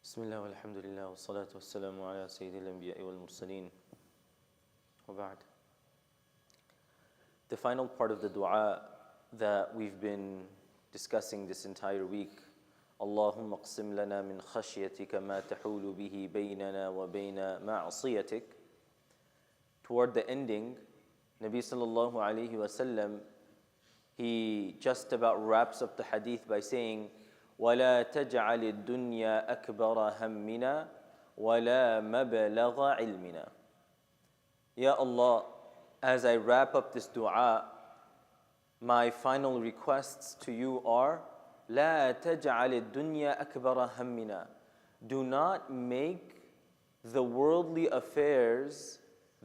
بسم الله والحمد لله والصلاة والسلام على سيد الأنبياء والمرسلين وبعد. The final part of the dua that we've been discussing this entire week, اللهم اقسم لنا من خشيتك ما تحول به بيننا وبين معصيتك. Toward the ending, Nabi sallallahu alayhi wa sallam, he just about wraps up the hadith by saying, وَلَا تَجْعَلِ الدُّنْيَا أَكْبَرَ هَمِّنَا وَلَا مَبْلَغَ عِلْمِنَا. Ya Allah, as I wrap up this dua, my final requests to you are, لَا تَجْعَلِ الدُّنْيَا أَكْبَرَ هَمِّنَا. Do not make the worldly affairs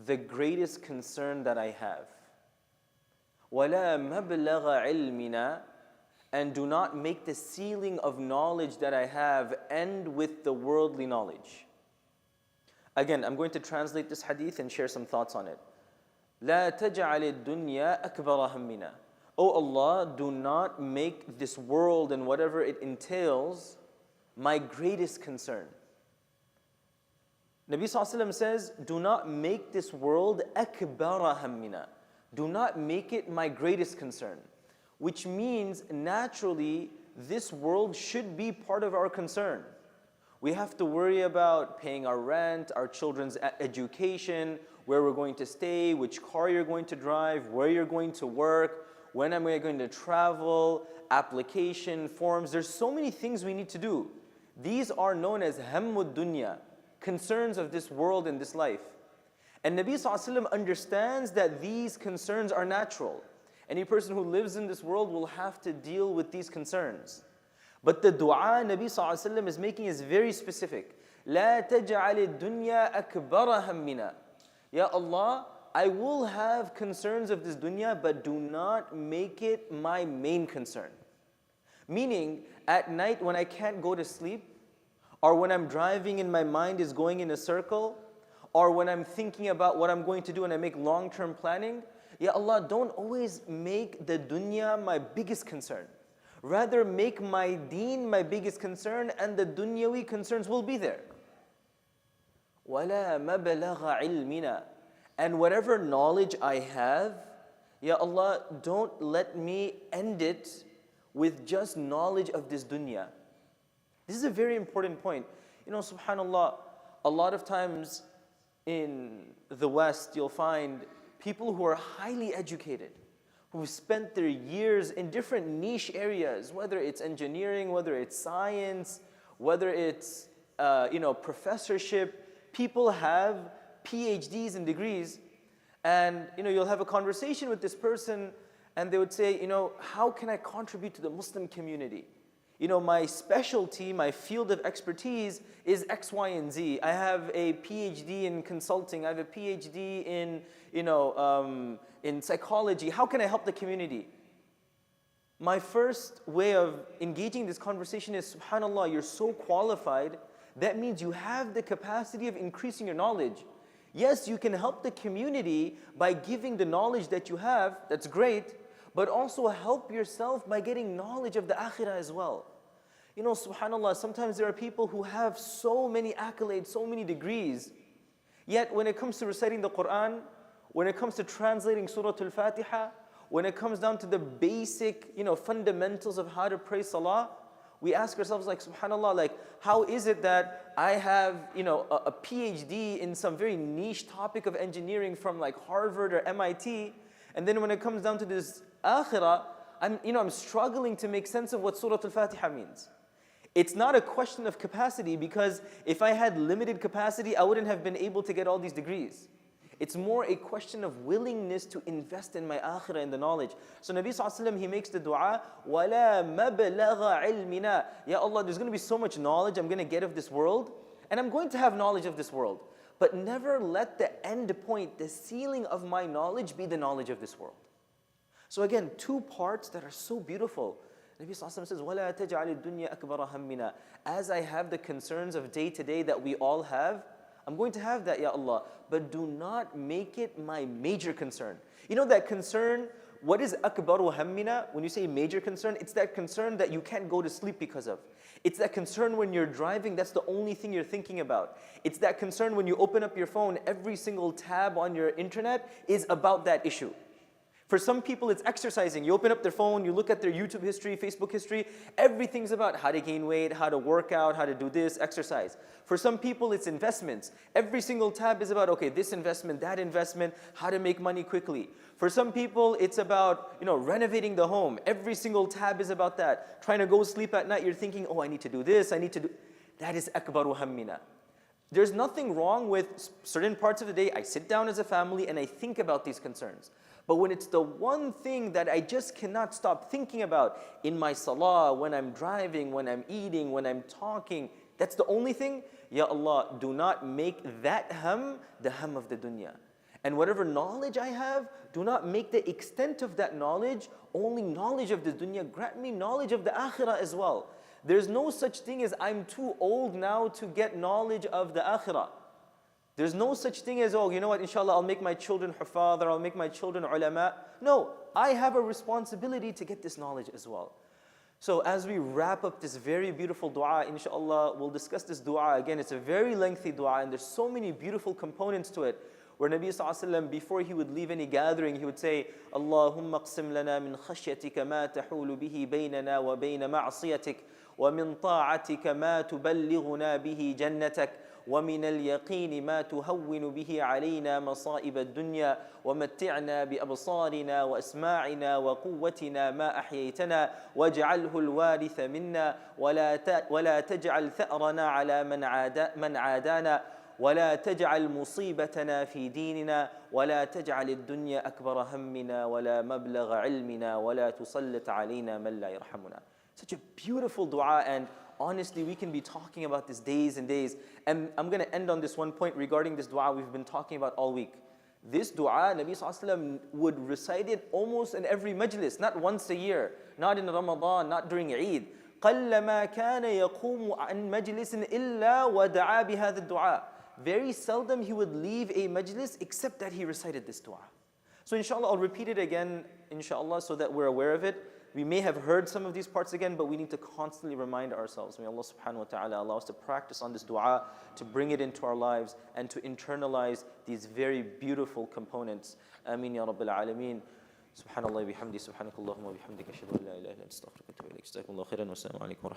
the greatest concern that I have. وَلَا مَبْلَغَ عِلْمِنَا. And do not make the ceiling of knowledge that I have end with the worldly knowledge. Again, I'm going to translate this hadith and share some thoughts on it. لا تجعل الدنيا أكبر همنا. O Allah, do not make this world and whatever it entails my greatest concern. Nabi Sallallahu Alaihi Wasallam says, do not make this world أكبر همنا. Do not make it my greatest concern. Which means naturally this world should be part of our concern. We have to worry about paying our rent, our children's education, where we're going to stay, which car you're going to drive, where you're going to work, when am I going to travel, application forms. There's so many things we need to do. These are known as hammud dunya, concerns of this world and this life. And Nabi Sallallahu Alaihi Wasallam understands that these concerns are natural. Any person who lives in this world will have to deal with these concerns. But the dua Nabi Sallallahu Alaihi Wasallam is making is very specific. لا تجعل الدنيا أكبر همنا. Ya Allah, I will have concerns of this dunya, but do not make it my main concern. Meaning, at night when I can't go to sleep, or when I'm driving and my mind is going in a circle, or when I'm thinking about what I'm going to do and I make long-term planning, Ya Allah, don't always make the dunya my biggest concern. Rather, make my deen my biggest concern, and the dunyawi concerns will be there. وَلَا مَبْلَغَ عِلْمِنَا. And whatever knowledge I have, Ya Allah, don't let me end it with just knowledge of this dunya. This is a very important point. You know, subhanAllah, a lot of times in the West, you'll find people who are highly educated, who've spent their years in different niche areas, whether it's engineering, whether it's science, whether it's professorship. People have PhDs and degrees, and you'll have a conversation with this person, and they would say, how can I contribute to the Muslim community? My specialty, my field of expertise is X, Y, and Z. I have a PhD in consulting. I have a PhD in psychology. How can I help the community? My first way of engaging this conversation is, subhanAllah, you're so qualified. That means you have the capacity of increasing your knowledge. Yes, you can help the community by giving the knowledge that you have. That's great. But also help yourself by getting knowledge of the akhirah as well. SubhanAllah, sometimes there are people who have so many accolades, so many degrees, yet when it comes to reciting the Quran, when it comes to translating Surah Al-Fatiha, when it comes down to the basic, fundamentals of how to pray salah, we ask ourselves, subhanAllah, how is it that I have, a PhD in some very niche topic of engineering from Harvard or MIT, and then when it comes down to this akhirah, I'm struggling to make sense of what Surah Al-Fatiha means. It's not a question of capacity, because if I had limited capacity, I wouldn't have been able to get all these degrees. It's more a question of willingness to invest in my akhirah and the knowledge. So Nabi Sallallahu Alaihi Wasallam, he makes the dua, وَلَا مَبْلَغَ عِلْمِنَا. Ya Allah, there's going to be so much knowledge I'm going to get of this world, and I'm going to have knowledge of this world. But never let the end point, the ceiling of my knowledge, be the knowledge of this world. So again, two parts that are so beautiful. Nabi Sallallahu Alaihi Wasallam says, وَلَا تَجْعَلِ الدُّنْيَا أَكْبَرَ هَمِّنَا. As I have the concerns of day to day that we all have, I'm going to have that, Ya Allah. But do not make it my major concern. That concern what is akbaru hammina? When you say major concern, it's that concern that you can't go to sleep because of. It's that concern when you're driving, that's the only thing you're thinking about. It's that concern when you open up your phone, every single tab on your internet is about that issue. For some people, it's exercising. You open up their phone, you look at their YouTube history, Facebook history, everything's about how to gain weight, how to work out, how to do this, exercise. For some people, it's investments. Every single tab is about, okay, this investment, that investment, how to make money quickly. For some people, it's about, renovating the home. Every single tab is about that. Trying to go sleep at night, you're thinking, oh, I need to do this, I need to do... That is akbaru hammina. There's nothing wrong with certain parts of the day, I sit down as a family and I think about these concerns. But when it's the one thing that I just cannot stop thinking about in my salah, when I'm driving, when I'm eating, when I'm talking, that's the only thing, Ya Allah, do not make that ham the ham of the dunya. And whatever knowledge I have, do not make the extent of that knowledge only knowledge of the dunya. Grant me knowledge of the akhirah as well. There's no such thing as I'm too old now to get knowledge of the akhirah. There's no such thing as, oh, you know what, inshallah, I'll make my children hufad or I'll make my children ulama. No, I have a responsibility to get this knowledge as well. So as we wrap up this very beautiful dua, inshallah, we'll discuss this dua again. It's a very lengthy dua and there's so many beautiful components to it. Where Nabi sallallahu alaihi wasallam, before he would leave any gathering, he would say, Allahumma qsim lana min khashyatika ma tahulu bihi baynana wa bayna ma'asiyatik wa min ta'atika ma tuballighuna bihi jannatak. ومن اليقين ما تهون به علينا مصائب الدنيا ومتعنا بأبصارنا وأسماعنا وقوتنا ما أحييتنا واجعله الوارث منا ولا تجعل ثأرنا على من عادانا ولا تجعل مصيبتنا في ديننا ولا تجعل الدنيا أكبر همنا ولا مبلغ علمنا ولا تسلط علينا من لا يرحمنا. Such a beautiful dua, and honestly, we can be talking about this days and days. And I'm going to end on this one point regarding this dua we've been talking about all week. This dua, Nabi sallallahu alaihi wasallam would recite it almost in every majlis, not once a year, not in Ramadan, not during Eid. قَلَّمَا كَانَ يَقُومُ عَنْ مَجْلِسٍ إِلَّا وَدَعَا بِهَذَا الدُّعَاء. Very seldom he would leave a majlis except that he recited this dua. So inshallah, I'll repeat it again, inshallah, so that we're aware of it. We may have heard some of these parts again, but we need to constantly remind ourselves. May Allah subhanahu wa ta'ala allow us to practice on this dua, to bring it into our lives, and to internalize these very beautiful components. Ameen ya Rabbil Alameen. Subhanallah bihamdi, subhanakallahumma bihamdika, ashhadu an la ilaha illa anta astaghfiruka wa atubu ilayk. Jazakumullahu khairan wa assalamu alaikum wa rahmatullahi.